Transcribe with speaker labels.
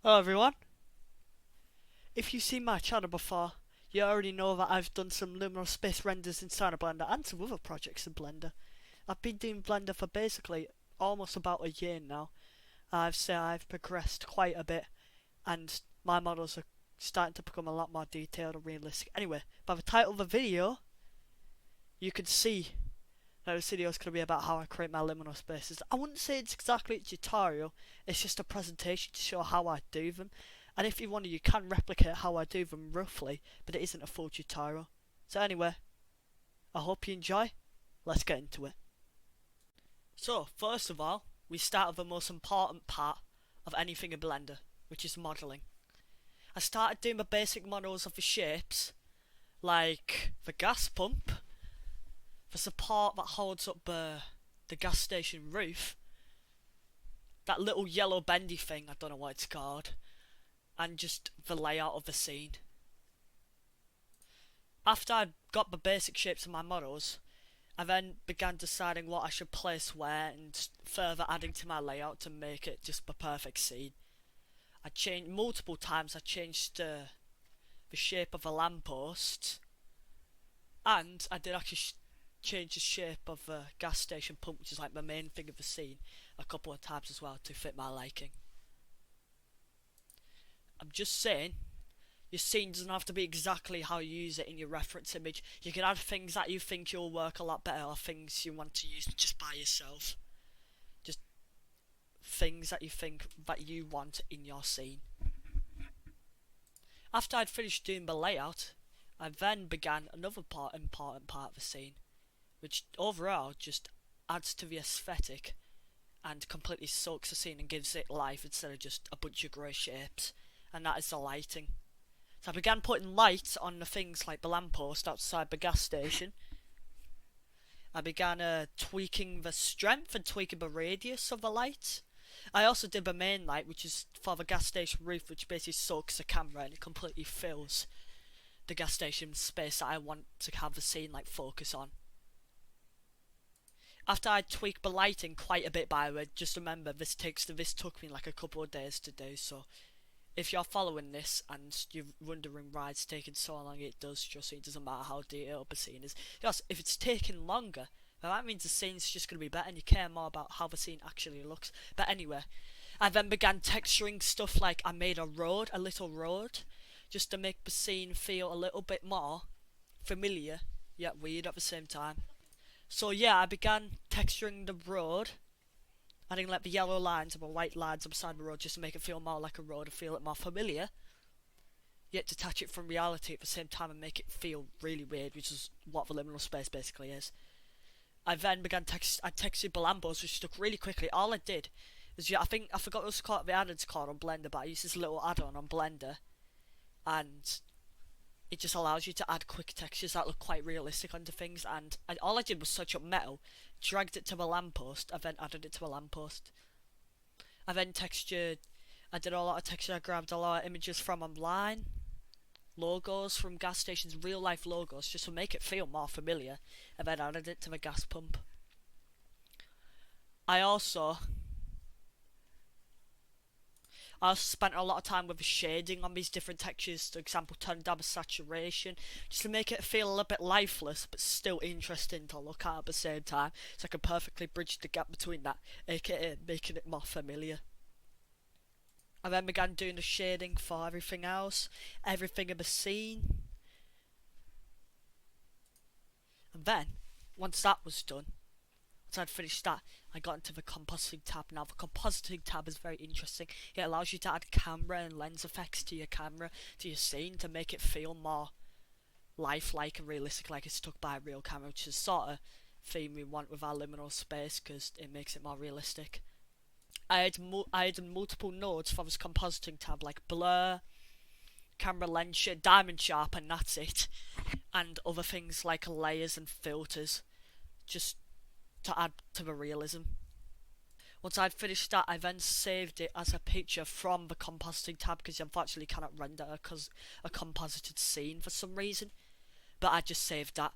Speaker 1: Hello everyone. If you've seen my channel before, you already know that I've done some liminal space renders inside of Blender and some other projects in Blender. I've been doing Blender for basically almost about a year now. I've said I've progressed quite a bit and my models are starting to become a lot more detailed and realistic. Anyway, by the title of the video, you can see that this video is going to be about how I create my liminal spaces. I wouldn't say it's exactly a tutorial, it's just a presentation to show how I do them. And if you want to, you can replicate how I do them roughly, but it isn't a full tutorial. So anyway, I hope you enjoy. Let's get into it. So, first of all, we start with the most important part of anything in Blender, which is modelling. I started doing the basic models of the shapes, like the gas pump, the support that holds up the gas station roof, that little yellow bendy thing, I don't know what it's called, and just the layout of the scene. After I'd got the basic shapes of my models, I then began deciding what I should place where and further adding to my layout to make it just the perfect scene. I changed multiple times. I changed the shape of a lamppost, and I did actually change the shape of the gas station pump, which is like the main thing of the scene, a couple of times as well to fit my liking. I'm just saying, your scene doesn't have to be exactly how you use it in your reference image. You can add things that you think you'll work a lot better, or things you want to use just by yourself. Just things that you think that you want in your scene. After I'd finished doing the layout, I then began another important part of the scene, which overall just adds to the aesthetic and completely soaks the scene and gives it life instead of just a bunch of grey shapes, and that is the lighting. So I began putting lights on the things like the lamppost outside the gas station. I began tweaking the strength and tweaking the radius of the lights. I also did the main light, which is for the gas station roof, which basically soaks the camera and it completely fills the gas station space that I want to have the scene like focus on. After I tweaked the lighting quite a bit, by the way, just remember this took me like a couple of days to do, so if you're following this and you're wondering why it's taking so long, it does, just so it doesn't matter how detailed the scene is. Because if it's taking longer, then that means the scene's just going to be better and you care more about how the scene actually looks. But anyway, I then began texturing stuff like I made a little road, just to make the scene feel a little bit more familiar, yet weird at the same time. So yeah, I began texturing the road, adding like the yellow lines and the white lines beside the road just to make it feel more like a road and feel it more familiar, yet detach it from reality at the same time and make it feel really weird, which is what the liminal space basically is. I then began I texted the lamppost, which took really quickly. All I did is, I think I forgot what the add-on's called on Blender, but I used this little add-on on Blender, and it just allows you to add quick textures that look quite realistic onto things. And all I did was touch up metal, dragged it to the lamppost, and then added it to a lamppost. I then I did a lot of texture. I grabbed a lot of images from online, logos from gas stations, real life logos, just to make it feel more familiar, and then added it to the gas pump. I also spent a lot of time with the shading on these different textures. For example, turning down the saturation, just to make it feel a little bit lifeless, but still interesting to look at the same time. So I can perfectly bridge the gap between that, aka making it more familiar. I then began doing the shading for everything else, everything in the scene. And then, once that was done, once I'd finished that, I got into the compositing tab. Now the compositing tab is very interesting. It allows you to add camera and lens effects to your camera, to your scene, to make it feel more lifelike and realistic, like it's took by a real camera, which is sort of theme we want with our liminal space, because it makes it more realistic. I had multiple nodes for this compositing tab, like blur, camera lens, diamond sharp, and that's it. And other things like layers and filters, just to add to the realism. Once I'd finished that, I then saved it as a picture from the compositing tab, because you unfortunately cannot render a composited scene for some reason. But I just saved that.